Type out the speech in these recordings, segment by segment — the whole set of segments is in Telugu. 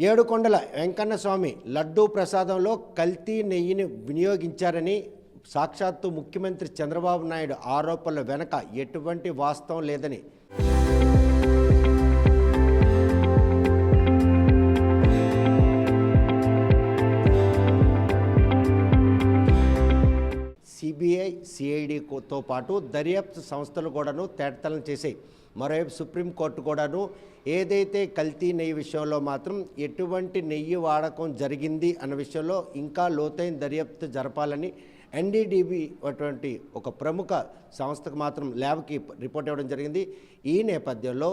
ఏడుకొండల వెంకన్న స్వామి లడ్డూ ప్రసాదంలో కల్తీ నెయ్యిని వినియోగించారని సాక్షాత్తు ముఖ్యమంత్రి చంద్రబాబు నాయుడు ఆరోపణల వెనక ఎటువంటి వాస్తవం లేదని సిబిఐ సిఐడితో పాటు దర్యాప్తు సంస్థలు కూడాను తేటతలం చేశాయి. మరోవైపు సుప్రీంకోర్టు కూడాను ఏదైతే కల్తీ నెయ్యి విషయంలో మాత్రం ఎటువంటి నెయ్యి వాడకం జరిగింది అన్న విషయంలో ఇంకా లోతైన దర్యాప్తు జరపాలని ఎన్డీడీబీ అటువంటి ఒక ప్రముఖ సంస్థకు మాత్రం ల్యాబ్కి రిపోర్ట్ ఇవ్వడం జరిగింది. ఈ నేపథ్యంలో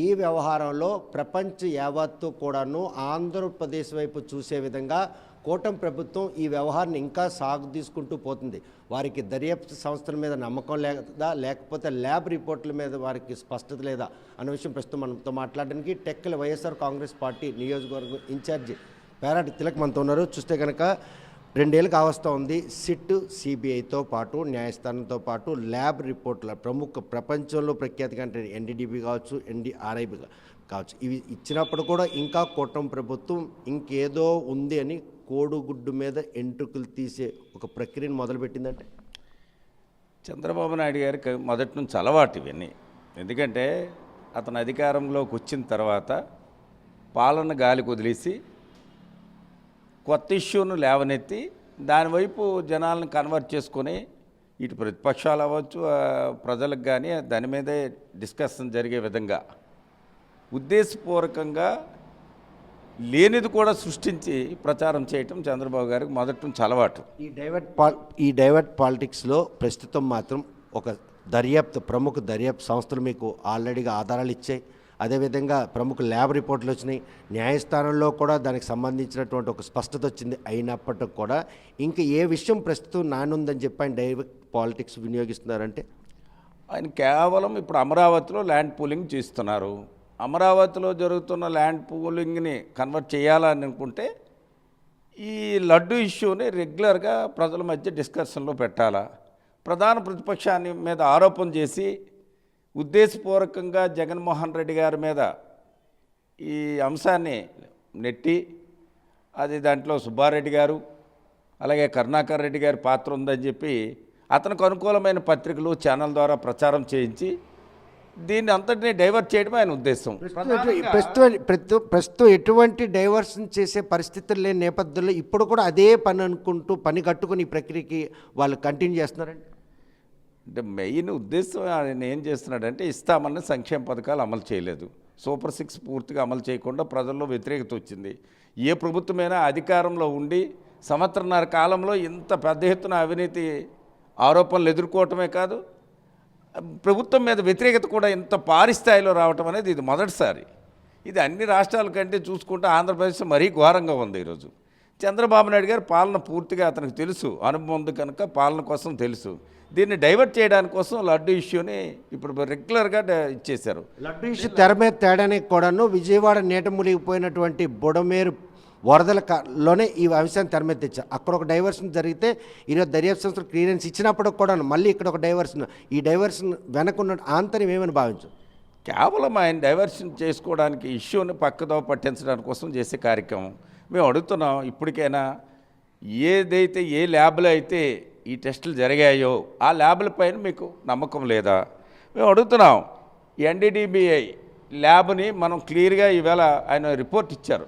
ఈ వ్యవహారంలో ప్రపంచ యావత్తు కూడాను ఆంధ్రప్రదేశ్ వైపు చూసే విధంగా కూటమి ప్రభుత్వం ఈ వ్యవహారాన్ని ఇంకా సాగు తీసుకుంటూ పోతుంది. వారికి దర్యాప్తు సంస్థల మీద నమ్మకం లేదా, లేకపోతే ల్యాబ్ రిపోర్ట్ల మీద వారికి స్పష్టత లేదా అన్న విషయం ప్రస్తుతం మనతో మాట్లాడడానికి టెక్కల వైఎస్ఆర్ కాంగ్రెస్ పార్టీ నియోజకవర్గం ఇన్ఛార్జి పేరాటి తిలక్ మనతో ఉన్నారు. చూస్తే కనుక 2 ఏళ్ళు కావస్తూ ఉంది. సిట్ సిబిఐతో పాటు న్యాయస్థానంతో పాటు ల్యాబ్ రిపోర్ట్ల ప్రపంచంలో ప్రఖ్యాతిగా ఎన్డీడీబీ కావచ్చు, ఎన్డీఆర్ఐబి కావచ్చు, ఇవి ఇచ్చినప్పుడు కూడా ఇంకా కూటమి ప్రభుత్వం ఇంకేదో ఉంది అని కోడుగుడ్డు మీద ఎంట్రుకలు తీసే ఒక ప్రక్రియను మొదలుపెట్టిందంటే చంద్రబాబు నాయుడు గారికి మొదటి నుంచి అలవాటు ఇవన్నీ. ఎందుకంటే అతను అధికారంలోకి వచ్చిన తర్వాత పాలన గాలికి వదిలేసి కొత్త ఇష్యూను లేవనెత్తి దానివైపు జనాలను కన్వర్ట్ చేసుకొని ఇటు ప్రతిపక్షాలు అవ్వచ్చు, ప్రజలకు కానీ దాని మీదే డిస్కషన్ జరిగే విధంగా ఉద్దేశపూర్వకంగా లేనిది కూడా సృష్టించి ప్రచారం చేయటం చంద్రబాబు గారికి మొదటి నుంచి అలవాటు. ఈ డైవర్ట్ పాలిటిక్స్లో ప్రస్తుతం మాత్రం ఒక ప్రముఖ దర్యాప్తు సంస్థలు మీకు ఆల్రెడీగా ఆధారాలు ఇచ్చాయి. అదేవిధంగా ప్రముఖ ల్యాబ్ రిపోర్ట్లు వచ్చినాయి. న్యాయస్థానంలో కూడా దానికి సంబంధించినటువంటి ఒక స్పష్టత వచ్చింది. అయినప్పటికి కూడా ఇంకా ఏ విషయం ప్రస్తుతం నానుందని చెప్పి ఆయన డైవర్ట్ పాలిటిక్స్ వినియోగిస్తున్నారంటే ఆయన కేవలం ఇప్పుడు అమరావతిలో ల్యాండ్ పూలింగ్ చేస్తున్నారు. అమరావతిలో జరుగుతున్న ల్యాండ్ పూలింగ్ని కన్వర్ట్ చేయాలని అనుకుంటే ఈ లడ్డు ఇష్యూని రెగ్యులర్గా ప్రజల మధ్య డిస్కషన్లో పెట్టాలా. ప్రధాన ప్రతిపక్షాన్ని మీద ఆరోపణ చేసి ఉద్దేశపూర్వకంగా జగన్మోహన్ రెడ్డి గారి మీద ఈ అంశాన్ని నెట్టి అది దాంట్లో సుబ్బారెడ్డి గారు అలాగే కరుణాకర్ రెడ్డి గారి పాత్ర ఉందని చెప్పి అతనికి అనుకూలమైన పత్రికలు ఛానల్ ద్వారా ప్రచారం చేయించి దీన్ని అంతటినీ డైవర్ట్ చేయడం ఆయన ఉద్దేశం. ప్రస్తుతం ఎటువంటి డైవర్షన్ చేసే పరిస్థితులు లేని నేపథ్యంలో ఇప్పుడు కూడా అదే పని అనుకుంటూ పని కట్టుకుని ఈ ప్రక్రియకి వాళ్ళు కంటిన్యూ చేస్తున్నారండి. అంటే మెయిన్ ఉద్దేశం ఆయన ఏం చేస్తున్నాడంటే ఇస్తామన్న సంక్షేమ పథకాలు అమలు చేయలేదు. సూపర్ 6 పూర్తిగా అమలు చేయకుండా ప్రజల్లో వ్యతిరేకత వచ్చింది. ఏ ప్రభుత్వమైనా అధికారంలో ఉండి సంవత్సరన్నర కాలంలో ఇంత పెద్ద ఎత్తున అవినీతి ఆరోపణలు ఎదుర్కోవటమే కాదు, ప్రభుత్వం మీద వ్యతిరేకత కూడా ఇంత భారీ స్థాయిలో రావటం అనేది ఇది మొదటిసారి. ఇది అన్ని రాష్ట్రాల కంటే చూసుకుంటే ఆంధ్రప్రదేశ్ మరీ ఘోరంగా ఉంది. ఈరోజు చంద్రబాబు నాయుడు గారు పాలన పూర్తిగా అతనికి తెలుసు, అనుభవం ఉంది కనుక పాలన కోసం తెలుసు. దీన్ని డైవర్ట్ చేయడానికి కోసం లడ్డు ఇష్యూని ఇప్పుడు రెగ్యులర్గా ఇచ్చేశారు. లడ్డు ఇష్యూ తెర మీద తేడానికి కూడాను విజయవాడ నీట మునిగిపోయినటువంటి బుడమేరు వరదలలోనే ఈ అంశాన్ని తెర మీద తెచ్చారు. అక్కడ ఒక డైవర్షన్ జరిగితే ఈరోజు దర్యాప్తు సంస్థలు క్లియరెన్స్ ఇచ్చినప్పుడు కూడా మళ్ళీ ఇక్కడ ఒక డైవర్షన్, ఈ డైవర్షన్ వెనకున్న ఆంతర్యం ఏమని భావించు? కేవలం ఆయన డైవర్షన్ చేసుకోవడానికి ఇష్యూని పక్కదో పట్టించడానికి కోసం చేసే కార్యక్రమం. మేము అడుగుతున్నాం, ఇప్పటికైనా ఏదైతే ఏ ల్యాబ్లో అయితే ఈ టెస్టులు జరిగాయో ఆ ల్యాబ్ల పైన మీకు నమ్మకం లేదా? మేము అడుగుతున్నాం. ఎన్డీడీబీఐ ల్యాబ్ని మనం క్లియర్గా ఈవేళ ఆయన రిపోర్ట్ ఇచ్చారు.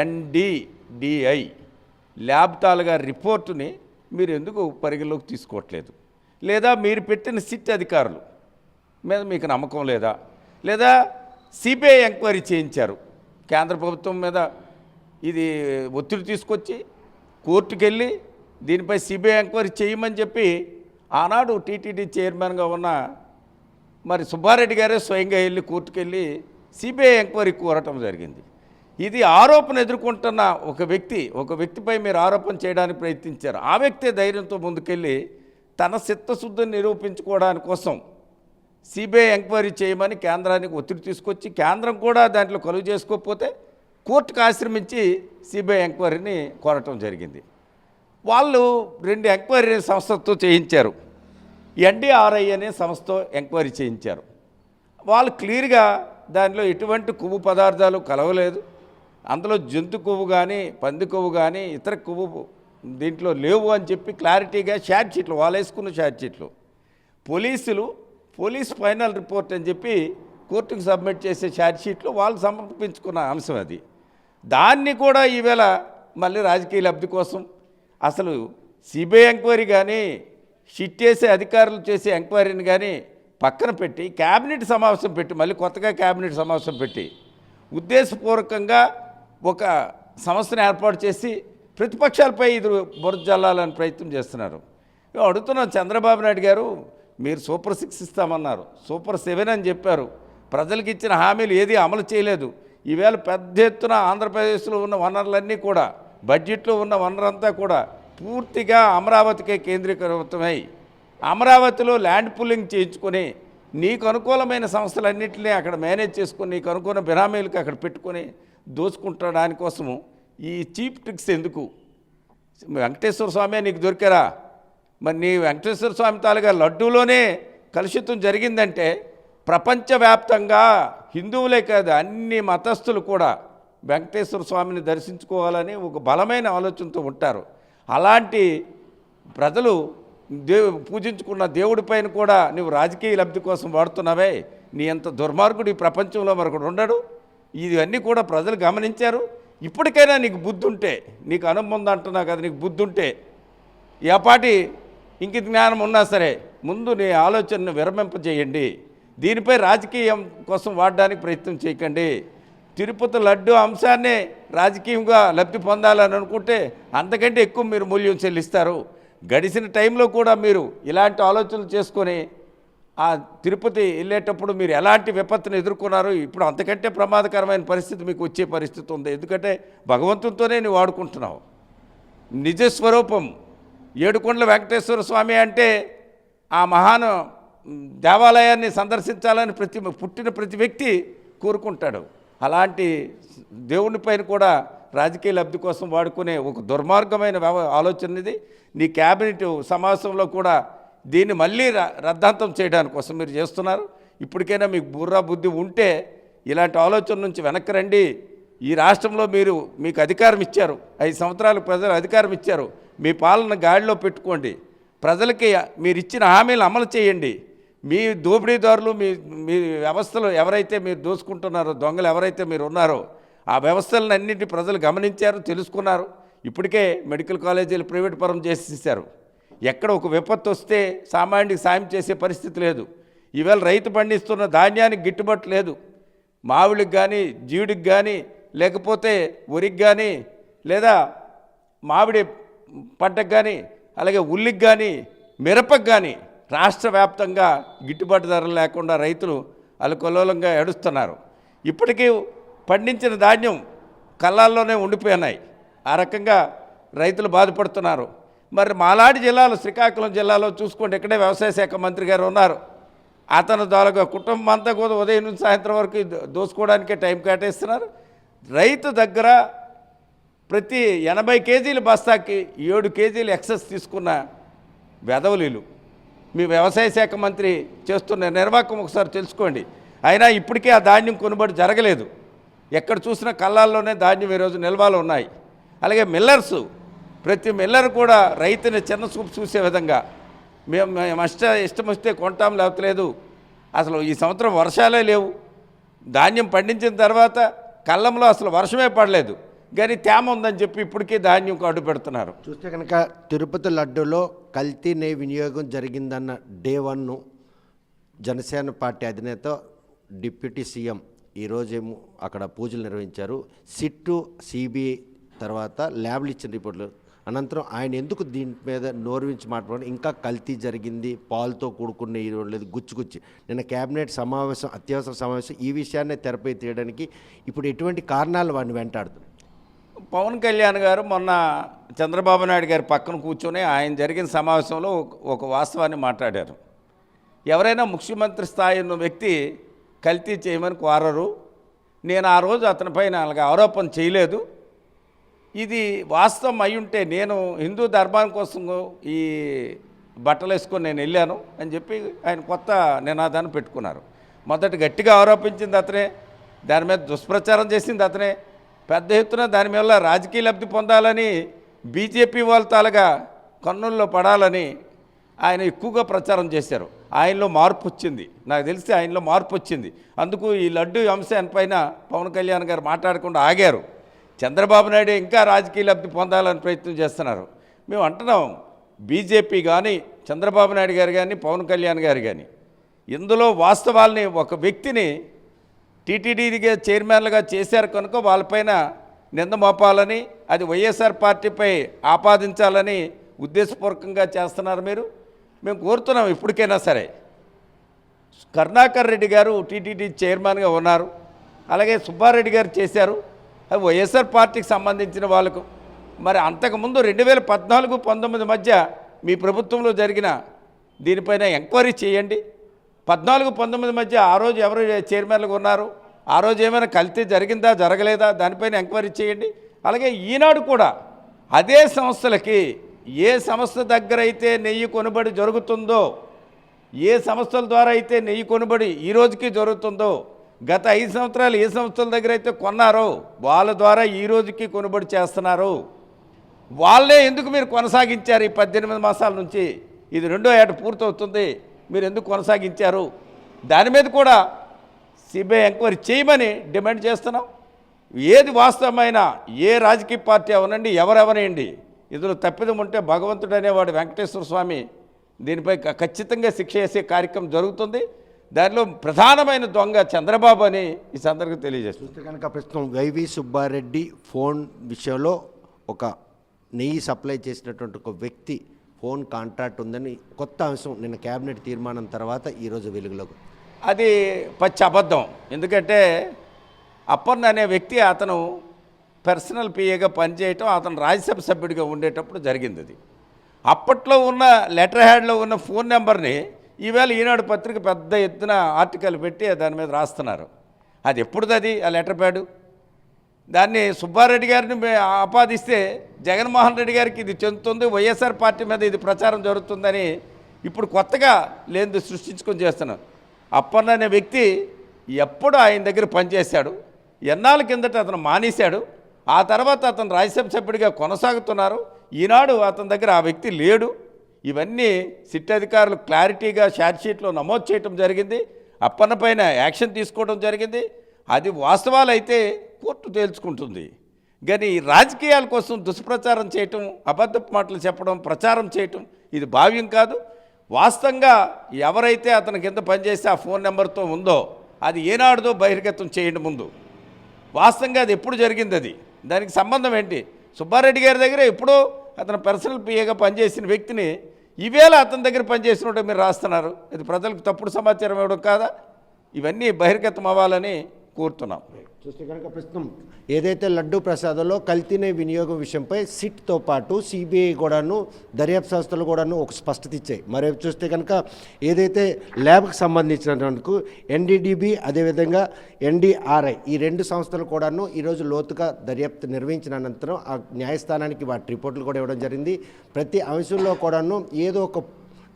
ఎన్డీడీఐ ల్యాబ్ తాలుగా రిపోర్టుని మీరు ఎందుకు పరిగణలోకి తీసుకోవట్లేదు? లేదా మీరు పెట్టిన సిట్ అధికారులు మీద మీకు నమ్మకం లేదా? లేదా సిబిఐ ఎంక్వైరీ చేయించారు కేంద్ర ప్రభుత్వం మీద, ఇది ఒత్తిడి తీసుకొచ్చి కోర్టుకు వెళ్ళి దీనిపై సిబిఐ ఎంక్వైరీ చేయమని చెప్పి ఆనాడు టీటీడీ చైర్మన్గా ఉన్న మరి సుబ్బారెడ్డి గారే స్వయంగా వెళ్ళి కోర్టుకు వెళ్ళి సిబిఐ ఎంక్వైరీ కోరటం జరిగింది. ఇది ఆరోపణ ఎదుర్కొంటున్న ఒక వ్యక్తిపై మీరు ఆరోపణ చేయడానికి ప్రయత్నించారు. ఆ వ్యక్తే ధైర్యంతో ముందుకెళ్ళి తన చిత్తశుద్ధిని నిరూపించుకోవడానికి కోసం సిబిఐ ఎంక్వైరీ చేయమని కేంద్రానికి ఒత్తిడి తీసుకొచ్చి కేంద్రం కూడా దాంట్లో కలుగు చేసుకోకపోతే కోర్టుకు ఆశ్రమించి సిబిఐ ఎంక్వైరీని కోరటం జరిగింది. వాళ్ళు 2 ఎంక్వైరీ సంస్థతో చేయించారు. ఎన్డీఆర్ఐ అనే సంస్థతో ఎంక్వైరీ చేయించారు. వాళ్ళు క్లియర్గా దానిలో ఎటువంటి కొవ్వు పదార్థాలు కలవలేదు, అందులో జంతు కొవ్వు కానీ పంది కొవ్వు కానీ ఇతర కొవ్వు దీంట్లో లేవు అని చెప్పి క్లారిటీగా షార్ట్ షీట్లు వాళ్ళు వేసుకున్న షార్ట్ షీట్లు పోలీస్ ఫైనల్ రిపోర్ట్ అని చెప్పి కోర్టుకు సబ్మిట్ చేసే షార్ట్ షీట్లు వాళ్ళు సమర్పించుకున్న అంశం అది. దాన్ని కూడా ఈవేళ మళ్ళీ రాజకీయ లబ్ధి కోసం అసలు సిబిఐ ఎంక్వైరీ కానీ షిట్ చేసే అధికారులు చేసే ఎంక్వైరీని కానీ పక్కన పెట్టి క్యాబినెట్ సమావేశం పెట్టి మళ్ళీ కొత్తగా క్యాబినెట్ సమావేశం పెట్టి ఉద్దేశపూర్వకంగా ఒక సంస్థను ఏర్పాటు చేసి ప్రతిపక్షాలపై ఇది బురద జల్లాలని ప్రయత్నం చేస్తున్నారు. అడుగుతున్నాం, చంద్రబాబు నాయుడు గారు మీరు సూపర్ 6 ఇస్తామన్నారు, సూపర్ 7 అని చెప్పారు. ప్రజలకు ఇచ్చిన హామీలు ఏది అమలు చేయలేదు. ఈవేళ పెద్ద ఎత్తున ఆంధ్రప్రదేశ్లో ఉన్న వనరులన్నీ కూడా బడ్జెట్లో ఉన్న వనరంతా కూడా పూర్తిగా అమరావతికే కేంద్రీకృతమై అమరావతిలో ల్యాండ్ పుల్లింగ్ చేయించుకొని నీకు అనుకూలమైన సంస్థలన్నింటినీ అక్కడ మేనేజ్ చేసుకొని నీకు అనుకూల బినామీలకు అక్కడ పెట్టుకొని దోచుకుంటడానికోసము ఈ చీప్ ట్రిక్స్ ఎందుకు? వెంకటేశ్వర స్వామి నీకు దొరికారా? మరి నీ వెంకటేశ్వర స్వామి తాలూగా లడ్డూలోనే కలుషితం జరిగిందంటే ప్రపంచవ్యాప్తంగా హిందువులే కాదు అన్ని మతస్థులు కూడా వెంకటేశ్వర స్వామిని దర్శించుకోవాలని ఒక బలమైన ఆలోచనతో ఉంటారు. అలాంటి ప్రజలు పూజించుకున్న దేవుడి పైన కూడా నువ్వు రాజకీయ లబ్ధి కోసం వాడుతున్నావే, నీ అంత దుర్మార్గుడు ఈ ప్రపంచంలో మరొకడు ఉండడు. ఇవన్నీ కూడా ప్రజలు గమనించారు. ఇప్పటికైనా నీకు బుద్ధి ఉంటే, నీకు అనుబంధం అంటున్నా కదా, నీకు బుద్ధి ఉంటే ఏపాటి ఇంక జ్ఞానం ఉన్నా సరే ముందు నీ ఆలోచనను విరమింపజేయండి. దీనిపై రాజకీయం కోసం వాడడానికి ప్రయత్నం చేయకండి. తిరుపతి లడ్డు అంశాన్నే రాజకీయంగా లబ్ధి పొందాలని అనుకుంటే అంతకంటే ఎక్కువ మీరు మూల్యం చెల్లిస్తారు. గడిచిన టైంలో కూడా మీరు ఇలాంటి ఆలోచనలు చేసుకొని ఆ తిరుపతి వెళ్ళేటప్పుడు మీరు ఎలాంటి విపత్తును ఎదుర్కొన్నారు, ఇప్పుడు అంతకంటే ప్రమాదకరమైన పరిస్థితి మీకు వచ్చే పరిస్థితి ఉంది. ఎందుకంటే భగవంతునితోనే నువ్వు వాడుకుంటున్నావు. నిజస్వరూపం ఏడుకొండల వెంకటేశ్వర స్వామి అంటే ఆ మహాను దేవాలయాన్ని సందర్శించాలని పుట్టిన ప్రతి వ్యక్తి కోరుకుంటాడు. అలాంటి దేవుని పైన కూడా రాజకీయ లబ్ధి కోసం వాడుకునే ఒక దుర్మార్గమైన ఆలోచన ఇది. నీ క్యాబినెట్ సమావేశంలో కూడా దీన్ని మళ్ళీ రద్దాంతం చేయడానికి కోసం మీరు చేస్తున్నారు. ఇప్పటికైనా మీకు బుర్రా బుద్ధి ఉంటే ఇలాంటి ఆలోచన నుంచి వెనక్కి రండి. ఈ రాష్ట్రంలో మీకు అధికారం ఇచ్చారు, 5 సంవత్సరాలు ప్రజలు అధికారం ఇచ్చారు. మీ పాలన గాడిలో పెట్టుకోండి. ప్రజలకి మీరు ఇచ్చిన హామీలు అమలు చేయండి. మీ దోపిడీదారులు మీ వ్యవస్థలు ఎవరైతే మీరు దోచుకుంటున్నారో, దొంగలు ఎవరైతే మీరు ఉన్నారో ఆ వ్యవస్థలను అన్నింటి ప్రజలు గమనించారు, తెలుసుకున్నారు. ఇప్పటికే మెడికల్ కాలేజీలు ప్రైవేట్ పరం చేసేసారు. ఎక్కడ ఒక విపత్తు వస్తే సామాన్యుడికి సాయం చేసే పరిస్థితి లేదు. ఈవేళ రైతు పండిస్తున్న ధాన్యానికి గిట్టుబాటు లేదు. మామిడికి కానీ, జీడికి కానీ, లేకపోతే వరికి కానీ, లేదా మామిడి పంటకు కానీ, అలాగే ఉల్లికి కానీ, మిరపకు కానీ రాష్ట్ర వ్యాప్తంగా గిట్టుబాటు ధరలు లేకుండా రైతులు అలకొల్లోలంగా ఏడుస్తున్నారు. ఇప్పటికీ పండించిన ధాన్యం కళ్ళాల్లోనే ఉండిపోయినాయి. ఆ రకంగా రైతులు బాధపడుతున్నారు. మరి మాలాడి జిల్లాలో, శ్రీకాకుళం జిల్లాలో చూసుకుంటే ఇక్కడే వ్యవసాయ శాఖ మంత్రి గారు ఉన్నారు. అతను దానిగా కుటుంబం అంతా కూడా ఉదయం నుంచి సాయంత్రం వరకు దోసుకోవడానికే టైం కేటాయిస్తున్నారు. రైతు దగ్గర ప్రతి 80 కేజీల బస్తాకి 7 కేజీలు ఎక్సెస్ తీసుకున్న వెధవలీలు మీ వ్యవసాయ శాఖ మంత్రి చేస్తున్న నిర్వాహకం ఒకసారి తెలుసుకోండి. అయినా ఇప్పటికే ఆ ధాన్యం కొనుబడి జరగలేదు. ఎక్కడ చూసినా కళ్ళాల్లోనే ధాన్యం ఈరోజు నిల్వలు ఉన్నాయి. అలాగే మిల్లర్సు, ప్రతి మిల్లర్ కూడా రైతుని చిన్న చూపు చూసే విధంగా మేము ఇష్టం వస్తే కొంటాం, లేకపోలేదు. అసలు ఈ సంవత్సరం వర్షాలే లేవు. ధాన్యం పండించిన తర్వాత కళ్ళంలో అసలు వర్షమే పడలేదు, కానీ తేమ ఉందని చెప్పి ఇప్పటికీ ధాన్యం అడ్డు పెడుతున్నారు. చూస్తే కనుక తిరుపతి లడ్డూలో కల్తీ నెయ్యి వినియోగం జరిగిందన్న డే 1 జనసేన పార్టీ అధినేత డిప్యూటీ సీఎం ఈరోజేమో అక్కడ పూజలు నిర్వహించారు. సిట్టు, సిబిఐ తర్వాత ల్యాబ్లు ఇచ్చిన రిపోర్టులు అనంతరం ఆయన ఎందుకు దీని మీద నోరువించి మాట్లాడారు, ఇంకా కల్తీ జరిగింది, పాలతో కూడుకున్న ఈ లేదు గుచ్చుగుచ్చి నిన్న కేబినెట్ సమావేశం, అత్యవసర సమావేశం ఈ విషయాన్నే తెరపై తీయడానికి ఇప్పుడు ఎటువంటి కారణాలు వాడిని వెంటాడుతున్నాయి? పవన్ కళ్యాణ్ గారు మొన్న చంద్రబాబు నాయుడు గారి పక్కన కూర్చొని ఆయన జరిగిన సమావేశంలో ఒక వాస్తవాన్ని మాట్లాడారు. ఎవరైనా ముఖ్యమంత్రి స్థాయి ఉన్న వ్యక్తి కల్తీ చేయమని కోరరు. నేను ఆ రోజు అతని పైన అలాగే ఆరోపణ చేయలేదు. ఇది వాస్తవం అయి ఉంటే నేను హిందూ ధర్మం కోసం ఈ బట్టలు వేసుకొని నేను వెళ్ళాను అని చెప్పి ఆయన కొత్త నినాదాన్ని పెట్టుకున్నారు. మొదటి గట్టిగా ఆరోపించింది అతనే, దాని మీద దుష్ప్రచారం చేసింది అతనే. పెద్ద ఎత్తున దాని వల్ల రాజకీయ లబ్ధి పొందాలని బీజేపీ వాళ్ళ తాలగా కన్నుల్లో పడాలని ఆయన ఎక్కువగా ప్రచారం చేశారు. ఆయనలో మార్పు వచ్చింది, నాకు తెలిసి ఆయనలో మార్పు వచ్చింది. అందుకు ఈ లడ్డు అంశాన్పైన పవన్ కళ్యాణ్ గారు మాట్లాడకుండా ఆగారు. చంద్రబాబు నాయుడు ఇంకా రాజకీయ లబ్ధి పొందాలని ప్రయత్నం చేస్తున్నారు. మేము అంటున్నాం, బీజేపీ కానీ చంద్రబాబు నాయుడు గారు కానీ పవన్ కళ్యాణ్ గారు కానీ ఇందులో వాస్తవాల్ని, ఒక వ్యక్తిని టీటీడీగా చైర్మన్లుగా చేశారు కనుక వాళ్ళపైన నింద మోపాలని, అది వైఎస్ఆర్ పార్టీపై ఆపాదించాలని ఉద్దేశపూర్వకంగా చేస్తున్నారు. మేము కోరుతున్నాం, ఇప్పటికైనా సరే కరుణాకర్ రెడ్డి గారు టీటీడీ చైర్మన్గా ఉన్నారు, అలాగే సుబ్బారెడ్డి గారు చేశారు. అది వైఎస్ఆర్ పార్టీకి సంబంధించిన వాళ్ళకు. మరి అంతకుముందు 2014-19 మధ్య మీ ప్రభుత్వంలో జరిగిన దీనిపైన ఎంక్వైరీ చేయండి. 14-19 మధ్య ఆ రోజు ఎవరు చైర్మన్లుగా ఉన్నారు, ఆ రోజు ఏమైనా కల్తీ జరిగిందా జరగలేదా దానిపైన ఎంక్వైరీ చేయండి. అలాగే ఈనాడు కూడా అదే సంస్థలకి ఏ సంస్థ దగ్గర అయితే నెయ్యి కొనుబడి జరుగుతుందో, ఏ సంస్థల ద్వారా అయితే నెయ్యి కొనుబడి ఈ రోజుకి జరుగుతుందో, గత 5 సంవత్సరాలు ఏ సంస్థల దగ్గర అయితే కొన్నారో వాళ్ళ ద్వారా ఈ రోజుకి కొనుబడి చేస్తున్నారు. వాళ్ళే ఎందుకు మీరు కొనసాగించారు ఈ 18 మాసాల నుంచి? ఇది 2వ ఏట పూర్తవుతుంది, మీరు ఎందుకు కొనసాగించారు? దాని మీద కూడా సిబిఐ ఎంక్వైరీ చేయమని డిమాండ్ చేస్తున్నాం. ఏది వాస్తవమైన ఏ రాజకీయ పార్టీ అవనండి, ఎవరెవరేయండి, ఇందులో తప్పిదం ఉంటే భగవంతుడు అనేవాడు వెంకటేశ్వర స్వామి దీనిపై ఖచ్చితంగా శిక్ష వేసే కార్యక్రమం జరుగుతుంది. దానిలో ప్రధానమైన దొంగ చంద్రబాబు అని ఈ సందర్భంగా తెలియజేస్తుంది. చూస్తే కనుక ప్రస్తుతం వైవి సుబ్బారెడ్డి ఫోన్ విషయంలో ఒక నెయ్యి సప్లై చేసినటువంటి ఒక వ్యక్తి ఫోన్ కాంట్రాక్ట్ ఉందని కొత్త అంశం నిన్న కేబినెట్ తీర్మానం తర్వాత ఈరోజు వెలుగులోకి. అది పచ్చి అబద్ధం. ఎందుకంటే అప్పన్న అనే వ్యక్తి అతను పర్సనల్ పిఏగా పనిచేయటం, అతను రాజ్యసభ సభ్యుడిగా ఉండేటప్పుడు జరిగింది. అది అప్పట్లో ఉన్న లెటర్ హ్యాడ్లో ఉన్న ఫోన్ నెంబర్ని ఈవేళ ఈనాడు పత్రిక పెద్ద ఎత్తున ఆర్టికల్ పెట్టి దాని మీద రాస్తున్నారు. అది ఎప్పుడుది ఆ లెటర్ ప్యాడు? దాన్ని సుబ్బారెడ్డి గారిని ఆపాదిస్తే జగన్మోహన్ రెడ్డి గారికి ఇది చెందుతుంది, వైఎస్ఆర్ పార్టీ మీద ఇది ప్రచారం జరుగుతుందని ఇప్పుడు కొత్తగా లేనిది సృష్టించుకొని చేస్తున్నాను. అప్పన్న అనే వ్యక్తి ఎప్పుడు ఆయన దగ్గర పనిచేశాడు, ఎన్నాళ్ళ కిందట అతను మానేశాడు, ఆ తర్వాత అతను రాజ్యసభ సభ్యుడిగా కొనసాగుతున్నారు. ఈనాడు అతని దగ్గర ఆ వ్యక్తి లేడు. ఇవన్నీ సిట్ అధికారులు క్లారిటీగా ఛార్జ్షీట్లో నమోదు చేయటం జరిగింది. అప్పన్న పైన యాక్షన్ తీసుకోవడం జరిగింది. అది వాస్తవాలు అయితే కోర్టు తేల్చుకుంటుంది. కానీ రాజకీయాల కోసం దుష్ప్రచారం చేయటం, అబద్ధపు మాటలు చెప్పడం, ప్రచారం చేయటం ఇది భావ్యం కాదు. వాస్తవంగా ఎవరైతే అతని కింద పనిచేస్తే ఆ ఫోన్ నెంబర్తో ఉందో అది ఏనాడుదో బహిర్గతం చేయండి ముందు. వాస్తవంగా అది ఎప్పుడు జరిగింది, అది దానికి సంబంధం ఏంటి? సుబ్బారెడ్డి గారి దగ్గర ఎప్పుడో అతను పర్సనల్ పిఏగా పనిచేసిన వ్యక్తిని ఈవేళ అతని దగ్గర పనిచేసినట్టు మీరు రాస్తున్నారు. ఇది ప్రజలకు తప్పుడు సమాచారం ఇవ్వడం కాదా? ఇవన్నీ బహిర్గతం అవ్వాలని కోరుతున్నాం. చూస్తే కనుక ప్రస్తుతం ఏదైతే లడ్డూ ప్రసాదంలో కల్తీనే వినియోగం విషయంపై సిట్తో పాటు సిబిఐ కూడాను దర్యాప్తు సంస్థలు కూడాను ఒక స్పష్టత ఇచ్చాయి. మరి చూస్తే కనుక ఏదైతే ల్యాబ్కి సంబంధించినటువంటి ఎన్డీడీబీ అదేవిధంగా ఎన్డీఆర్ఐ ఈ 2 సంస్థలు కూడాను ఈరోజు లోతుగా దర్యాప్తు నిర్వహించిన అనంతరం ఆ న్యాయస్థానానికి వాటి రిపోర్టులు కూడా ఇవ్వడం జరిగింది. ప్రతి అంశంలో కూడాను ఏదో ఒక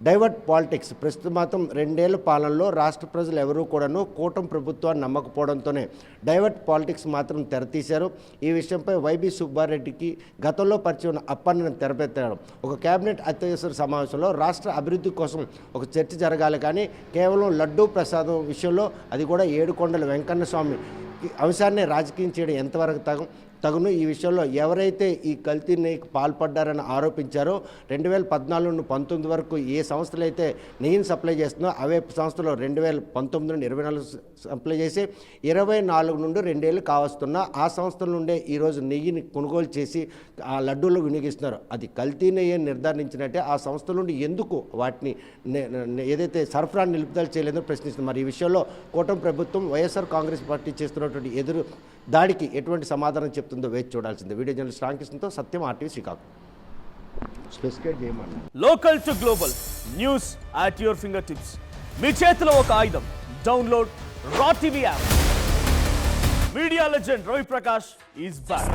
డైవర్ట్ పాలిటిక్స్ ప్రస్తుతం మాత్రం 2 ఏళ్ల పాలనలో రాష్ట్ర ప్రజలు ఎవరూ కూడాను కూటమి ప్రభుత్వాన్ని నమ్మకపోవడంతోనే డైవర్ట్ పాలిటిక్స్ మాత్రం తెరతీశారు. ఈ విషయంపై వైబీ సుబ్బారెడ్డికి గతంలో పరిచయం అప్పన్నను తెరపెట్టారు. ఒక కేబినెట్ అత్యవసర సమావేశంలో రాష్ట్ర అభివృద్ధి కోసం ఒక చర్చ జరగాలి, కానీ కేవలం లడ్డూ ప్రసాదం విషయంలో అది కూడా ఏడుకొండల వెంకన్న స్వామి అంశాన్ని రాజకీయం చేయడం ఎంతవరకు తగును? ఈ విషయంలో ఎవరైతే ఈ కల్తీ నెయ్యికి పాల్పడ్డారని ఆరోపించారో 2014-19 వరకు ఏ సంస్థలు అయితే నెయ్యిని సప్లై చేస్తుందో అవే సంస్థలు 2019-24 సప్లై చేసి 24 నుండి 2 ఏళ్ళు కావస్తున్న ఆ సంస్థల నుండే ఈరోజు నెయ్యిని కొనుగోలు చేసి ఆ లడ్డూలు వినియోగిస్తున్నారు. అది కల్తీ నెయ్యి నిర్ధారించినట్టే ఆ సంస్థల నుండి ఎందుకు వాటిని ఏదైతే సరఫరా నిలుపుదల చేయలేదో ప్రశ్నిస్తుంది. మరి ఈ విషయంలో కూటమి ప్రభుత్వం వైఎస్ఆర్ కాంగ్రెస్ పార్టీ చేస్తున్నటువంటి ఎదురు దాడికి ఎటువంటి సమాధానం చెప్తుందో వేచి చూడాల్సిందే. వీడియో జర్నలిస్ట్ రామకృష్ణతో సత్యం, RTV శ్రీకాకుళం. స్పెసిఫికేట్ చేయమని local to global news at your finger tips. మీ చేతిలో ఒక ఆయుధం. Download R TV app. Media legend Ravi Prakash is back.